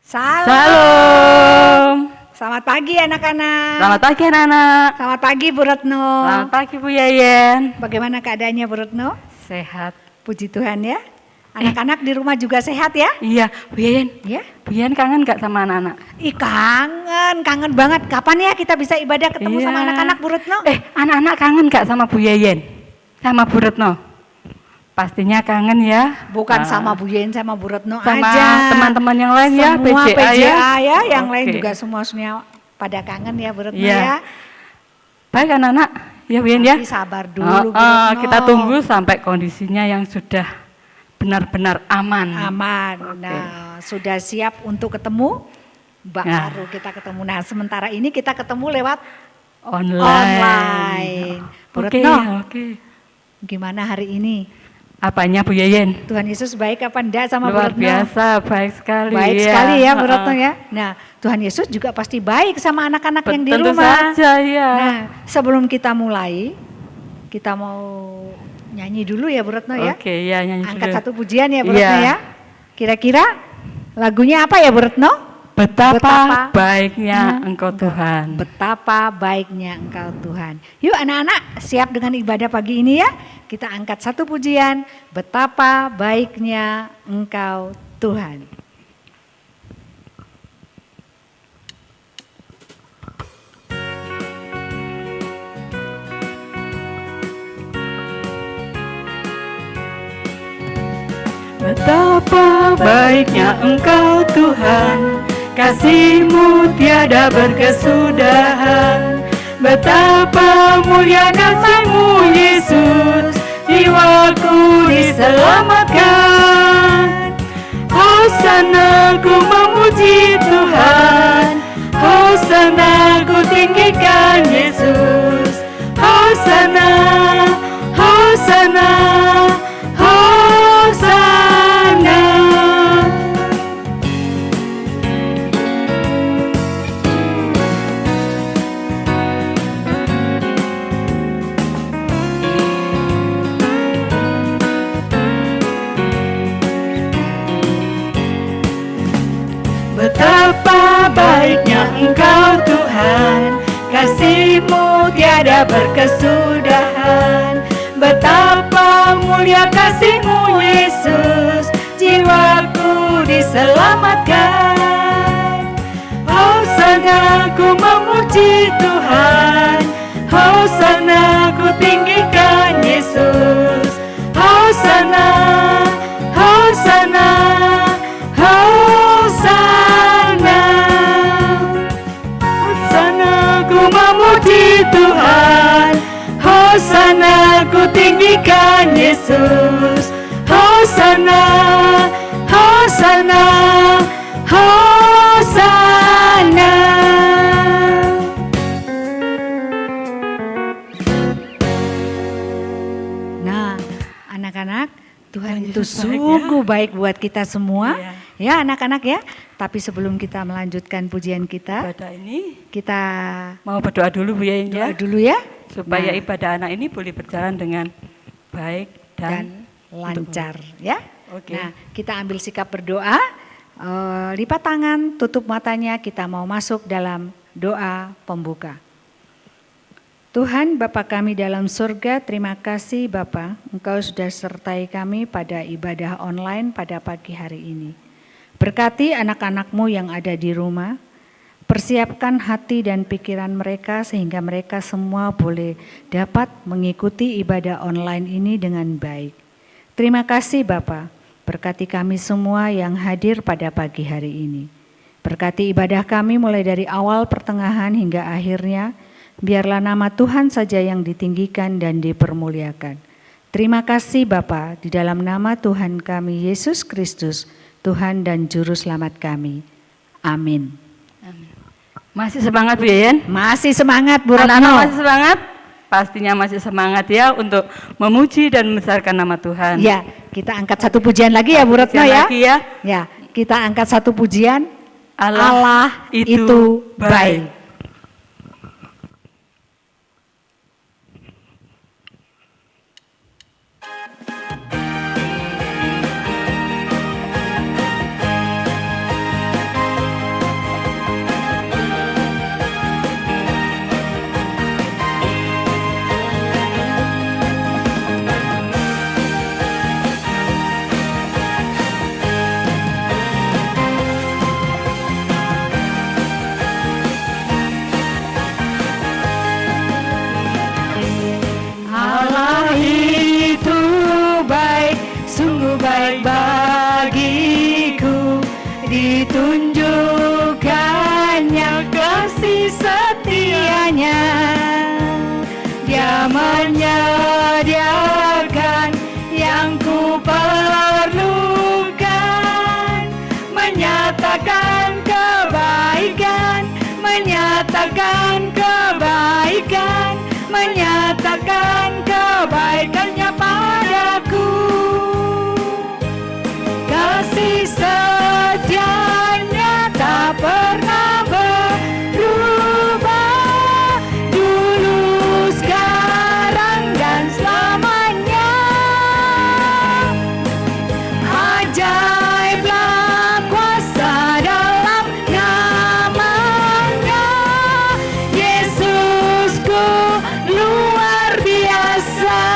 Salam. Selamat pagi anak-anak. Selamat pagi anak-anak. Selamat pagi Bu Retno. Selamat pagi Bu Yayen. Bagaimana keadaannya Bu Retno? Sehat. Puji Tuhan ya. Anak-anak di rumah juga sehat ya? Iya Bu Yayen. Ya. Bu Yayen kangen gak sama anak-anak? Ih kangen banget. Kapan ya kita bisa ibadah ketemu sama anak-anak Bu Retno? Anak-anak kangen gak sama Bu Yayen? Sama Bu Retno? Pastinya kangen ya. Bukan sama Bu Yen, sama Bu Retno sama aja. Teman-teman yang lain ya, Semua PJA ya, yang Oke. lain juga semua pada kangen ya Bu Retno Iya. ya. Baik anak-anak, ya Bu Yen ya. Tapi sabar dulu Bu Retno. Kita tunggu sampai kondisinya yang sudah benar-benar aman. Aman. Nah, sudah siap untuk ketemu? Baru kita ketemu. Nah, sementara ini kita ketemu lewat online. Bu Retno, gimana hari ini? Apanya Bu Yayen? Tuhan Yesus baik apa enggak sama Bu Luar Retno? biasa, baik sekali. Baik sekali ya Bu Retno ya. Nah, Tuhan Yesus juga pasti baik sama anak-anak yang di Tentu rumah. saja ya. Nah, sebelum kita mulai, kita mau nyanyi dulu ya Bu Retno ya. Oke, ya nyanyi dulu. Angkat satu pujian ya Bu Iya. Retno ya. Kira-kira lagunya apa ya Bu Retno? Betapa baiknya Engkau Tuhan. Betapa baiknya Engkau Tuhan. Yuk anak-anak, siap dengan ibadah pagi ini ya. Kita angkat satu pujian, betapa baiknya Engkau Tuhan. Betapa baiknya Engkau Tuhan, kasih-Mu tiada berkesudahan. Betapa mulia nama-Mu Yesus, jiwaku diselamatkan. Hosana ku memuji Tuhan, Hosana ku tinggikan Yesus. Hosana, Hosana, Hosana. Betapa baiknya Engkau Tuhan, kasih-Mu tiada berkesudahan. Betapa mulia kasih-Mu Yesus, jiwaku diselamatkan. Hosana ku memuji Tuhan, Hosana ku tinggikan Yesus. Hosana, Hosana, Hosana. Hosana ku memuji Tuhan, Hosana ku tinggikan Yesus. Hosana, Hosana, Hosana. Nah, anak-anak, Tuhan itu Yesus baik ya. sungguh baik buat kita semua. Iya. Ya anak-anak ya. Tapi sebelum kita melanjutkan pujian kita, Ibadah ini kita mau berdoa dulu Bu Yayin doa ya, dulu ya. supaya Nah, ibadah anak ini boleh berjalan dengan baik dan dan lancar ya. Oke. Nah, kita ambil sikap berdoa, lipat tangan, tutup matanya, kita mau masuk dalam doa pembuka. Tuhan Bapa kami dalam surga, terima kasih Bapa, Engkau sudah sertai kami pada ibadah online pada pagi hari ini. Berkati anak-anak-Mu yang ada di rumah, persiapkan hati dan pikiran mereka sehingga mereka semua boleh dapat mengikuti ibadah online ini dengan baik. Terima kasih Bapa, berkati kami semua yang hadir pada pagi hari ini. Berkati ibadah kami mulai dari awal, pertengahan hingga akhirnya, biarlah nama Tuhan saja yang ditinggikan dan dipermuliakan. Terima kasih Bapa, di dalam nama Tuhan kami Yesus Kristus, Tuhan dan Juru Selamat kami. Amin. Masih semangat Bu Yayin? Masih semangat Bu Anak-anak Retno. masih semangat? Pastinya masih semangat ya untuk memuji dan membesarkan nama Tuhan. Ya, kita angkat satu pujian lagi ya Bu Retno ya. Lagi ya. Ya, kita angkat satu pujian. Allah Allah itu baik. menyatakan kebaikan, menyatakan kebaikannya padaku. Kasih setianya tak pernah berubah, dulu, sekarang, dan selamanya. Ajaiblah kuasa dalam namanya, Yesusku luar biasa.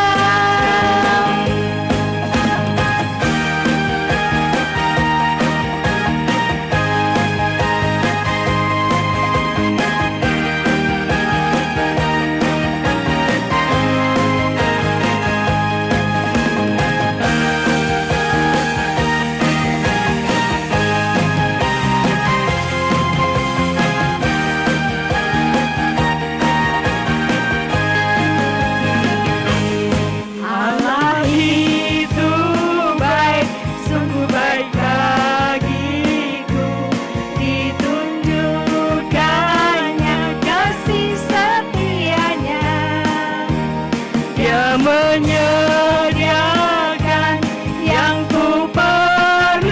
Allah itu baik, sungguh baik bagiku. Ditunjukkannya kasih setianya. Dia menyediakan yang ku perlukan,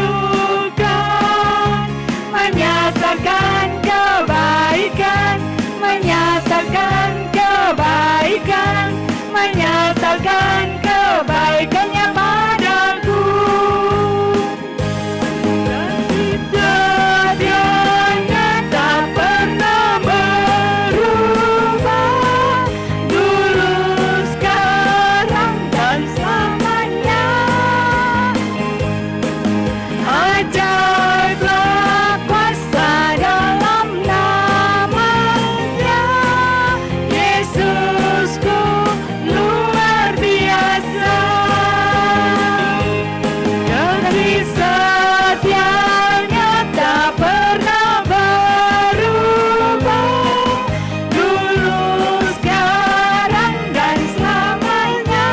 menyatakan kebaikan, menyatakan kebaikan, menyatakan kebaikannya padaku. Kasih setianya tak pernah berubah, dulu, sekarang, dan selamanya. Ajaiblah kuasa dalam namanya, Yesusku luar biasa. Kasih setianya tak pernah berubah, dulu, sekarang, dan selamanya.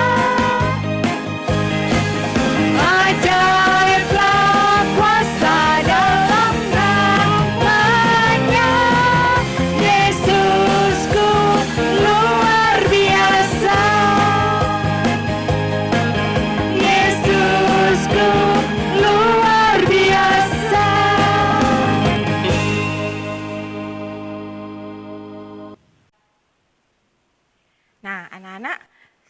Ajaiblah kuasa dalam namanya, Yesusku luar biasa. Yesusku luar biasa. Nah, anak-anak,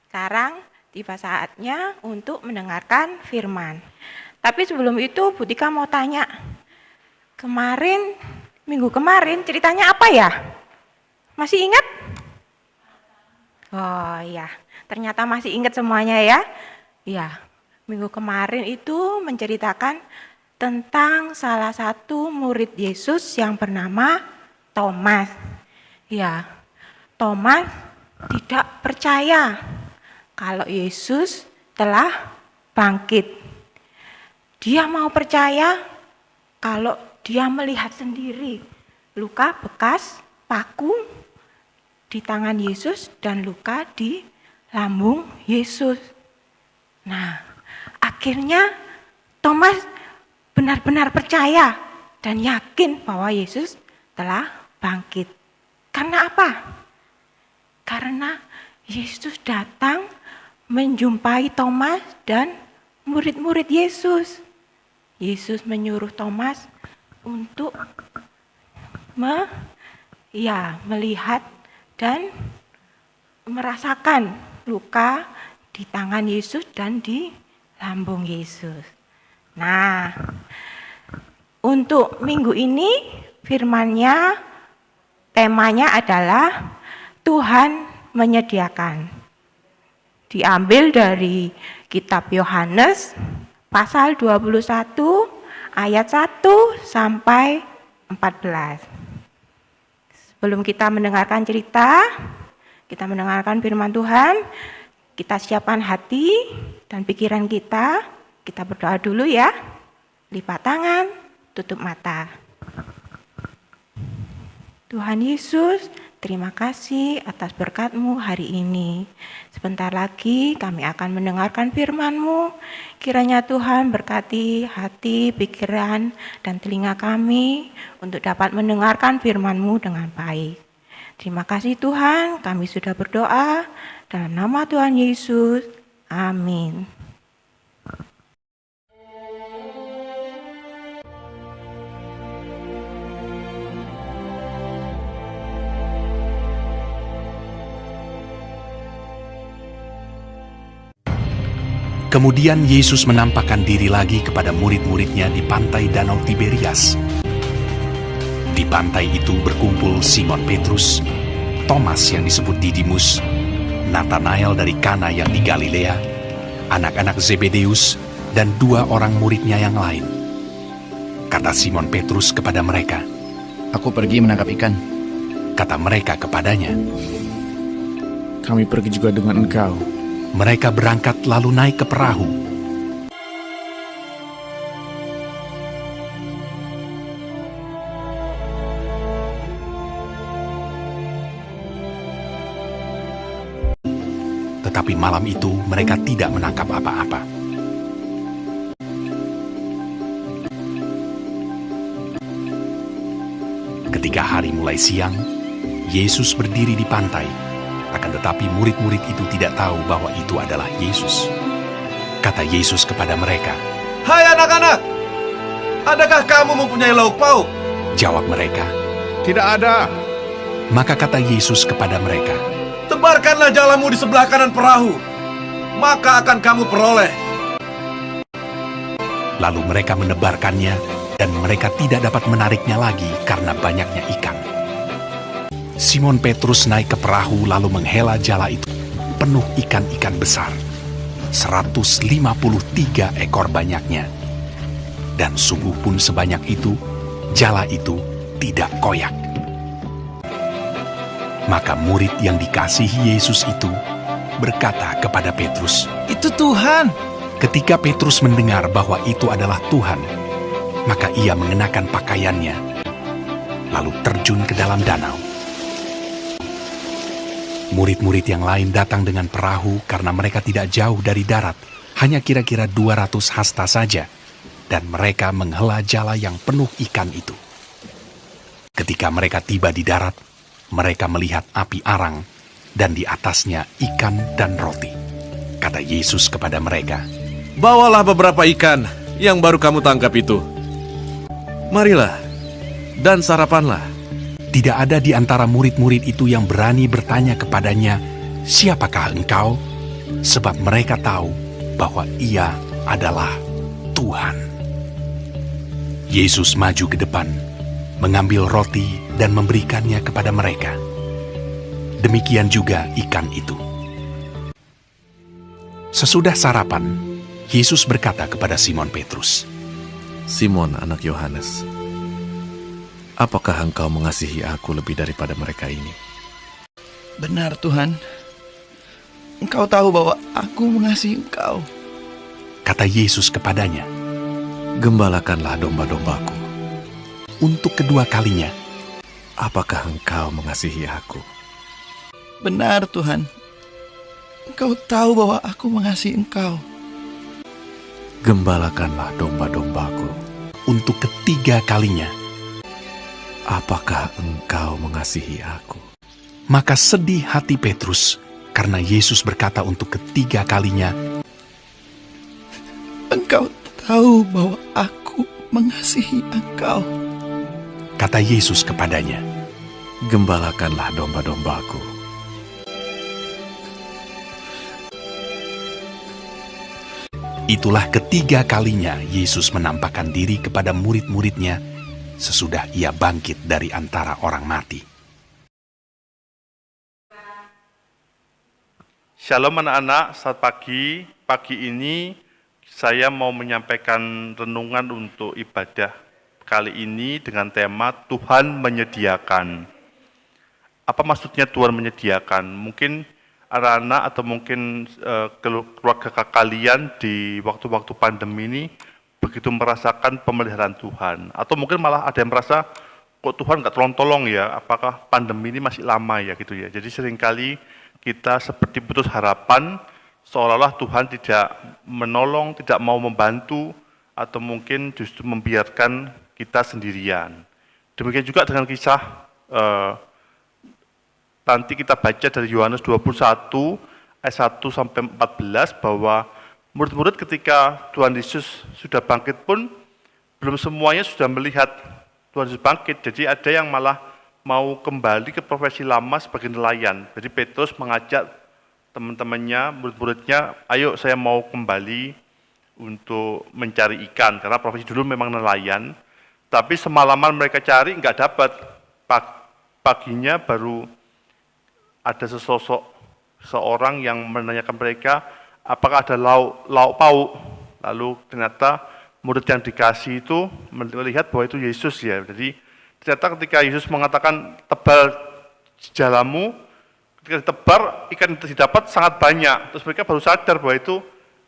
sekarang tiba saatnya untuk mendengarkan firman. Tapi sebelum itu, Bu Tika mau tanya, minggu kemarin ceritanya apa ya? Masih ingat? Oh iya, ternyata masih ingat semuanya ya. Iya, minggu kemarin itu menceritakan tentang salah satu murid Yesus yang bernama Thomas. Ya, Thomas tidak percaya kalau Yesus telah bangkit. Dia mau percaya kalau dia melihat sendiri luka bekas paku di tangan Yesus dan luka di lambung Yesus. Nah, akhirnya Thomas benar-benar percaya dan yakin bahwa Yesus telah bangkit. Karena apa? Karena Yesus datang menjumpai Thomas dan murid-murid Yesus. Yesus menyuruh Thomas untuk melihat dan merasakan luka di tangan Yesus dan di lambung Yesus. Nah, untuk minggu ini firman-Nya, temanya adalah Tuhan menyediakan. Diambil dari kitab Yohanes pasal 21 ayat 1 sampai 14. Sebelum kita mendengarkan cerita, kita mendengarkan firman Tuhan, kita siapkan hati dan pikiran kita berdoa dulu ya. Lipat tangan, tutup mata. Tuhan Yesus, terima kasih atas berkat-Mu hari ini. Sebentar lagi kami akan mendengarkan firman-Mu. Kiranya Tuhan berkati hati, pikiran, dan telinga kami untuk dapat mendengarkan firman-Mu dengan baik. Terima kasih Tuhan, kami sudah berdoa dalam nama Tuhan Yesus. Amin. Kemudian Yesus menampakkan diri lagi kepada murid-muridnya di pantai Danau Tiberias. Di pantai itu berkumpul Simon Petrus, Thomas yang disebut Didimus, Nathanael dari Kana yang di Galilea, anak-anak Zebedeus, dan 2 orang muridnya yang lain. Kata Simon Petrus kepada mereka, "Aku pergi menangkap ikan." Kata mereka kepadanya, "Kami pergi juga dengan engkau." mereka berangkat lalu naik ke perahu. Tetapi malam itu mereka tidak menangkap apa-apa. Ketika hari mulai siang, Yesus berdiri di pantai. Akan tetapi murid-murid itu tidak tahu bahwa itu adalah Yesus. Kata Yesus kepada mereka, "Hai anak-anak, adakah kamu mempunyai lauk pauk?" Jawab mereka. "Tidak ada." Maka kata Yesus kepada mereka, "Tebarkanlah jalamu di sebelah kanan perahu, maka akan kamu peroleh." Lalu mereka menebarkannya, dan mereka tidak dapat menariknya lagi karena banyaknya ikan. Simon Petrus naik ke perahu lalu menghela jala itu, penuh ikan-ikan besar, 153 ekor banyaknya. Dan sungguh pun sebanyak itu, jala itu tidak koyak. Maka murid yang dikasihi Yesus itu berkata kepada Petrus, "Itu Tuhan." Ketika Petrus mendengar bahwa itu adalah Tuhan, maka ia mengenakan pakaiannya, lalu terjun ke dalam danau. Murid-murid yang lain datang dengan perahu karena mereka tidak jauh dari darat, hanya kira-kira 200 hasta saja, dan mereka menghela jala yang penuh ikan itu. Ketika mereka tiba di darat, mereka melihat api arang, dan di atasnya ikan dan roti. Kata Yesus kepada mereka, "Bawalah beberapa ikan yang baru kamu tangkap itu. Marilah, dan sarapanlah." Tidak ada di antara murid-murid itu yang berani bertanya kepadanya, "Siapakah engkau?" Sebab mereka tahu bahwa ia adalah Tuhan. Yesus maju ke depan, mengambil roti dan memberikannya kepada mereka. Demikian juga ikan itu. Sesudah sarapan, Yesus berkata kepada Simon Petrus, "Simon anak Yohanes, apakah engkau mengasihi aku lebih daripada mereka ini?" "Benar Tuhan, Engkau tahu bahwa aku mengasihi Engkau." Kata Yesus kepadanya, "Gembalakanlah domba-dombaku." untuk kedua kalinya, Apakah engkau mengasihi aku? "Benar Tuhan, Engkau tahu bahwa aku mengasihi Engkau." Gembalakanlah domba-dombaku. untuk ketiga kalinya. Apakah engkau mengasihi aku? Maka sedih hati Petrus karena Yesus berkata untuk ketiga kalinya, "Engkau tahu bahwa aku mengasihi Engkau." Kata Yesus kepadanya, Gembalakanlah domba-dombaku. Itulah ketiga kalinya Yesus menampakkan diri kepada murid-muridnya sesudah ia bangkit dari antara orang mati. Shalom anak-anak, selamat pagi. Pagi ini saya mau menyampaikan renungan untuk ibadah kali ini dengan tema Tuhan menyediakan. Apa maksudnya Tuhan menyediakan? Mungkin anak-anak atau mungkin keluarga kalian di waktu-waktu pandemi ini begitu merasakan pemeliharaan Tuhan. Atau mungkin malah ada yang merasa, kok kok Tuhan nggak tolong-tolong ya, apakah pandemi ini masih lama ya gitu ya. Jadi seringkali kita seperti putus harapan, seolah-olah Tuhan tidak menolong, tidak mau membantu, atau mungkin justru membiarkan kita sendirian. Demikian juga dengan kisah nanti kita baca dari Yohanes 21 ayat 1 sampai 14 bahwa murid-murid ketika Tuhan Yesus sudah bangkit pun belum semuanya sudah melihat Tuhan Yesus bangkit. Jadi ada yang malah mau kembali ke profesi lama sebagai nelayan. Jadi Petrus mengajak teman-temannya, murid-muridnya, ayo saya mau kembali untuk mencari ikan, karena profesi dulu memang nelayan. Tapi semalaman mereka cari nggak dapat. Paginya baru ada seorang yang menanyakan mereka, apakah ada lauk pauk? Lalu ternyata murid yang dikasih itu melihat bahwa itu Yesus ya. Jadi ternyata ketika Yesus mengatakan tebal jalamu, ketika ditebar ikan yang didapat sangat banyak. Terus mereka baru sadar bahwa itu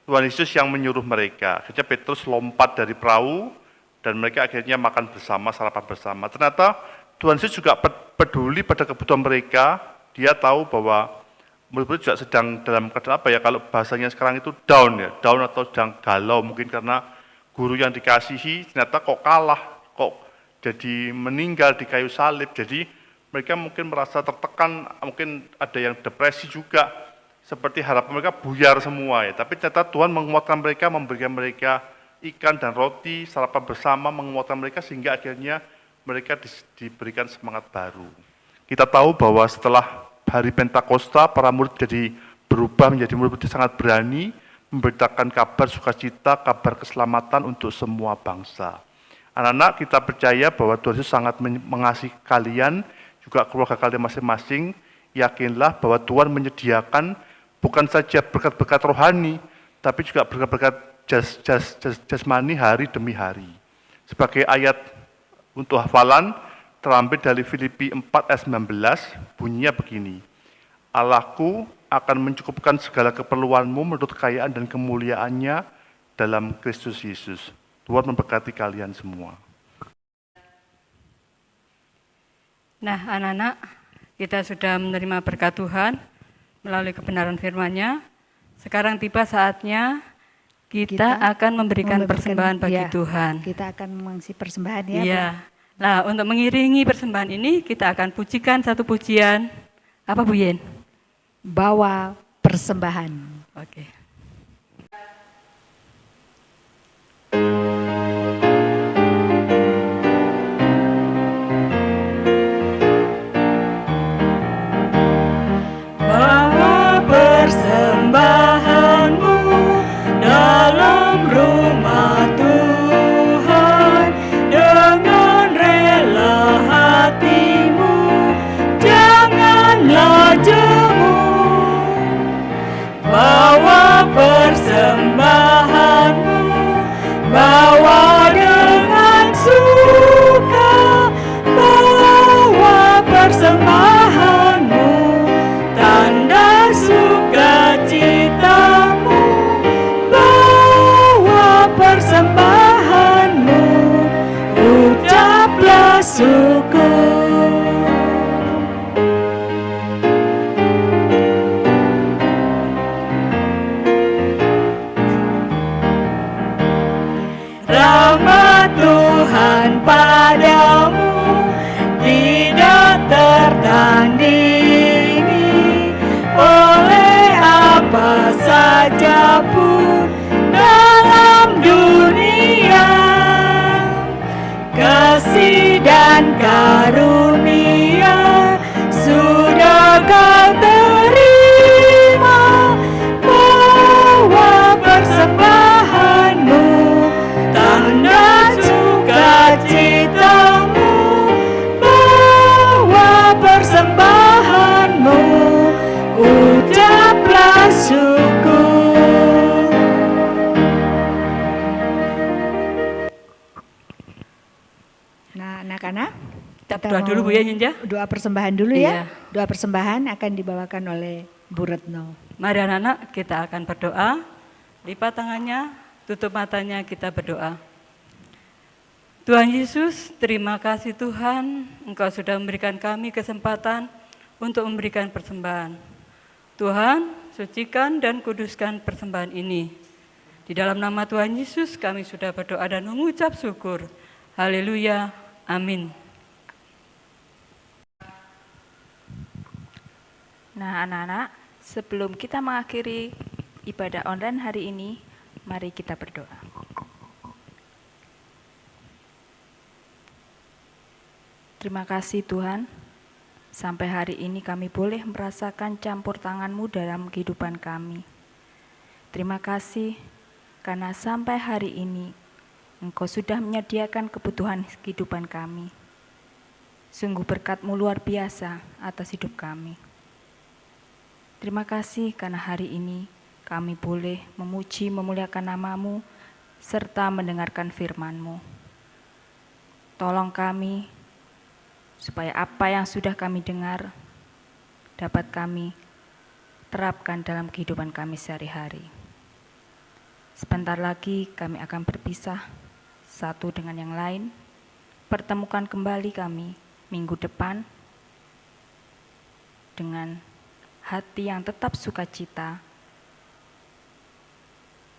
Tuhan Yesus yang menyuruh mereka. Akhirnya Petrus lompat dari perahu dan mereka akhirnya makan bersama, sarapan bersama. Ternyata Tuhan Yesus juga peduli pada kebutuhan mereka. Dia tahu bahwa murid-murid juga sedang dalam keadaan apa ya, kalau bahasanya sekarang itu down ya, down atau sedang galau mungkin karena guru yang dikasihi ternyata kok kalah, kok jadi meninggal di kayu salib. Jadi mereka mungkin merasa tertekan, mungkin ada yang depresi juga, seperti harapan mereka buyar semua ya. Tapi ternyata Tuhan menguatkan mereka, memberikan mereka ikan dan roti, sarapan bersama, menguatkan mereka sehingga akhirnya mereka diberikan semangat baru. Kita tahu bahwa setelah hari Pentakosta, para murid jadi berubah menjadi murid yang sangat berani, memberitakan kabar sukacita, kabar keselamatan untuk semua bangsa. Anak-anak, kita percaya bahwa Tuhan Yesus sangat mengasihi kalian, juga keluarga kalian masing-masing. Yakinlah bahwa Tuhan menyediakan bukan saja berkat-berkat rohani, tapi juga berkat-berkat jasmani hari demi hari. Sebagai ayat untuk hafalan, terambil dari Filipi 4 ayat 19, bunyinya begini, Allahku akan mencukupkan segala keperluanmu menurut kekayaan dan kemuliaannya dalam Kristus Yesus. Tuhan memberkati kalian semua. Nah, anak-anak, kita sudah menerima berkat Tuhan melalui kebenaran firman-Nya. Sekarang tiba saatnya kita akan memberikan persembahan bagi Tuhan. Kita akan mengisi persembahan ya. Iya. Nah, untuk mengiringi persembahan ini kita akan pujikan satu pujian. Apa Bu Yen? Bawa persembahan. Oke. Bawa persembahanmu dalam rumah Tuhan dengan rela hatimu, janganlah jemu. Bawa persembahanmu, bawa dengan suka, bawa persembahanmu, tanda sukacitamu, bawa persembahanmu, ucaplah syukur. Rahmat Tuhan padamu tidak tertandingi oleh apa saja pun dalam dunia. Kasih dan karunia sudah kau terima, bawa persembahanmu, tanda sukacitamu, bawa persembahanmu, ucaplah syukur. Nah, anak-anak, Kita berdoa dulu Bu ya, Hinja. doa persembahan dulu Iya. ya. Doa persembahan akan dibawakan oleh Bu Retno. Mari anak-anak kita akan berdoa. Lipat tangannya, tutup matanya, kita berdoa. Tuhan Yesus, terima kasih Tuhan, Engkau sudah memberikan kami kesempatan untuk memberikan persembahan. Tuhan, sucikan dan kuduskan persembahan ini. Di dalam nama Tuhan Yesus kami sudah berdoa dan mengucap syukur. Haleluya, amin. Nah anak-anak, sebelum kita mengakhiri ibadah online hari ini, mari kita berdoa. Terima kasih Tuhan, sampai hari ini kami boleh merasakan campur tangan-Mu dalam kehidupan kami. Terima kasih karena sampai hari ini Engkau sudah menyediakan kebutuhan kehidupan kami. Sungguh berkat-Mu luar biasa atas hidup kami. Terima kasih karena hari ini kami boleh memuji, memuliakan nama-Mu, serta mendengarkan firman-Mu. Tolong kami, supaya apa yang sudah kami dengar, dapat kami terapkan dalam kehidupan kami sehari-hari. Sebentar lagi kami akan berpisah satu dengan yang lain, pertemukan kembali kami minggu depan dengan hati yang tetap sukacita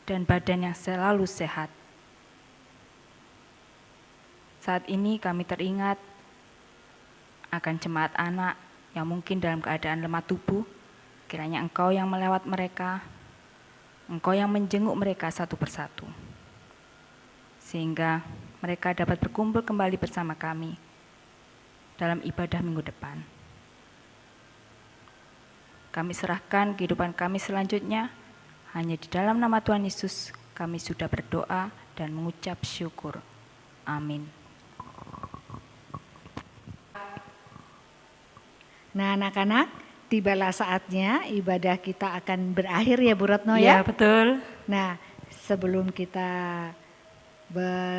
dan badan yang selalu sehat. Saat ini kami teringat akan jemaat anak yang mungkin dalam keadaan lemah tubuh, kiranya Engkau yang melewat mereka, Engkau yang menjenguk mereka satu persatu, sehingga mereka dapat berkumpul kembali bersama kami dalam ibadah minggu depan. Kami serahkan kehidupan kami selanjutnya, hanya di dalam nama Tuhan Yesus kami sudah berdoa dan mengucap syukur. Amin. Nah anak-anak, tibalah saatnya ibadah kita akan berakhir ya Bu Retno Ya, ya. betul. Nah sebelum kita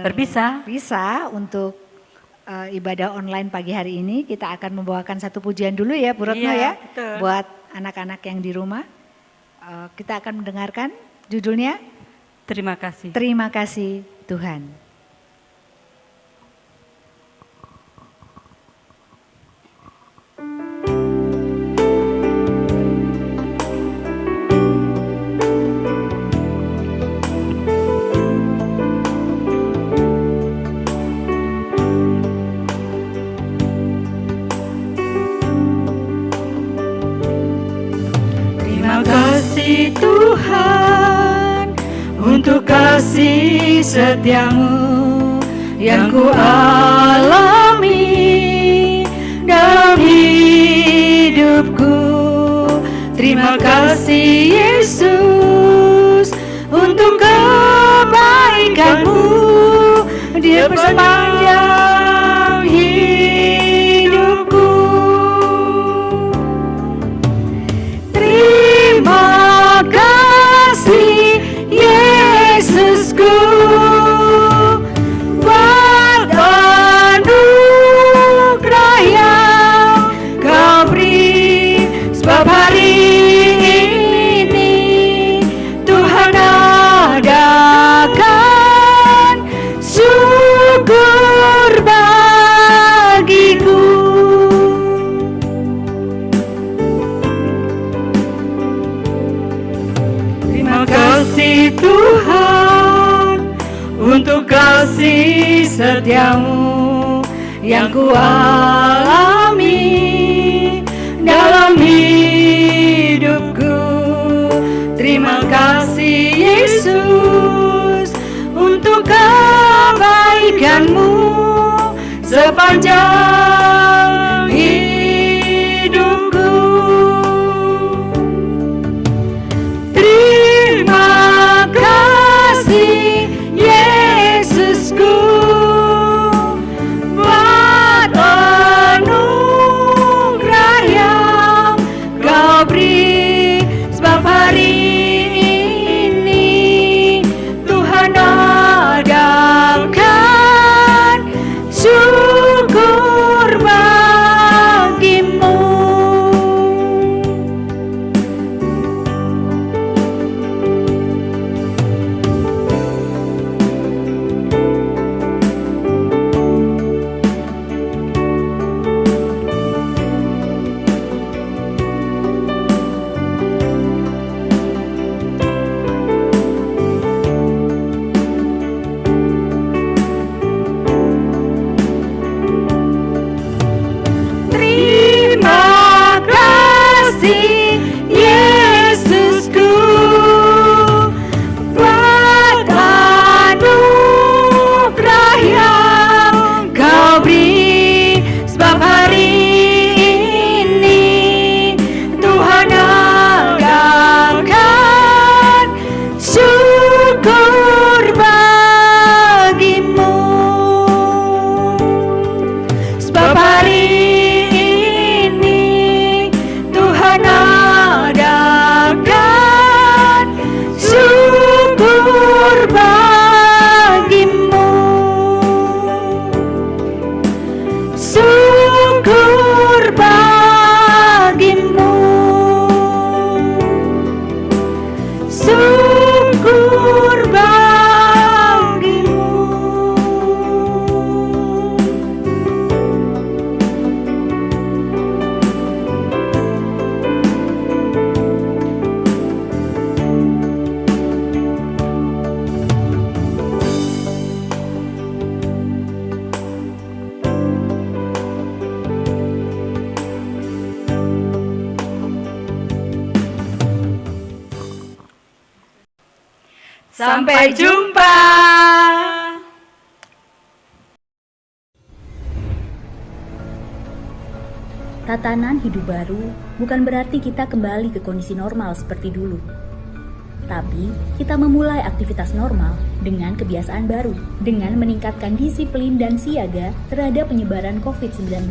Berpisah untuk ibadah online pagi hari ini, kita akan membawakan satu pujian dulu ya Bu Retno Iya, ya. betul. Buat anak-anak yang di rumah, kita akan mendengarkan judulnya Terima kasih. Terima Kasih Tuhan. Terima kasih Tuhan untuk kasih setiamu yang ku alami dalam hidupku. Terima kasih Yesus untuk kebaikanmu di sepanjang hidupku. Terima kasih Yesusku buat anugerah yang Kau beri, sebab hari ini Tuhan adakan syukur bagiku. Terima kasih Tuhan untuk kasih setiamu yang ku alami dalam hidupku. Terima kasih Yesus untuk kebaikanmu sepanjang hidupku. Terima kasih Yesusku buat anugerah yang Kau beri, sebab hari ini Tuhan adakan syukur Sampai jumpa. Tatanan hidup baru bukan berarti kita kembali ke kondisi normal seperti dulu. Tapi, kita memulai aktivitas normal dengan kebiasaan baru, dengan meningkatkan disiplin dan siaga terhadap penyebaran COVID-19.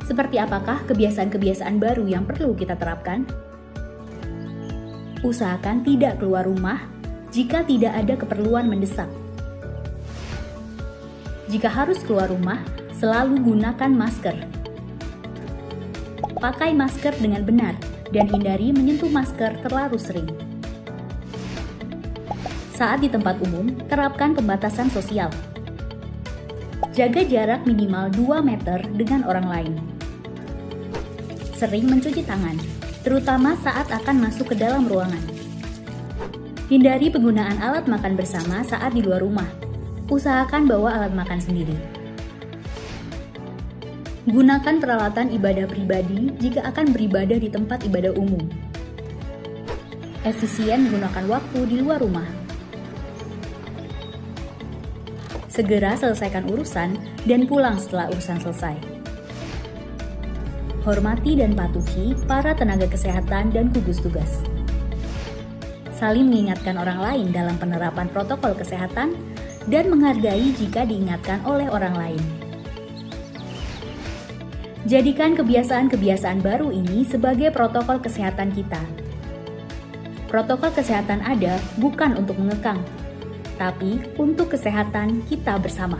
Seperti apakah kebiasaan-kebiasaan baru yang perlu kita terapkan? Usahakan tidak keluar rumah jika tidak ada keperluan mendesak. Jika harus keluar rumah, selalu gunakan masker. Pakai masker dengan benar dan hindari menyentuh masker terlalu sering. Saat di tempat umum, terapkan pembatasan sosial. Jaga jarak minimal 2 meter dengan orang lain. Sering mencuci tangan, terutama saat akan masuk ke dalam ruangan. Hindari penggunaan alat makan bersama saat di luar rumah. Usahakan bawa alat makan sendiri. Gunakan peralatan ibadah pribadi jika akan beribadah di tempat ibadah umum. Efisien menggunakan waktu di luar rumah. Segera selesaikan urusan dan pulang setelah urusan selesai. Hormati dan patuhi para tenaga kesehatan dan gugus tugas. Saling mengingatkan orang lain dalam penerapan protokol kesehatan dan menghargai jika diingatkan oleh orang lain. Jadikan kebiasaan-kebiasaan baru ini sebagai protokol kesehatan kita. Protokol kesehatan ada bukan untuk mengekang, tapi untuk kesehatan kita bersama.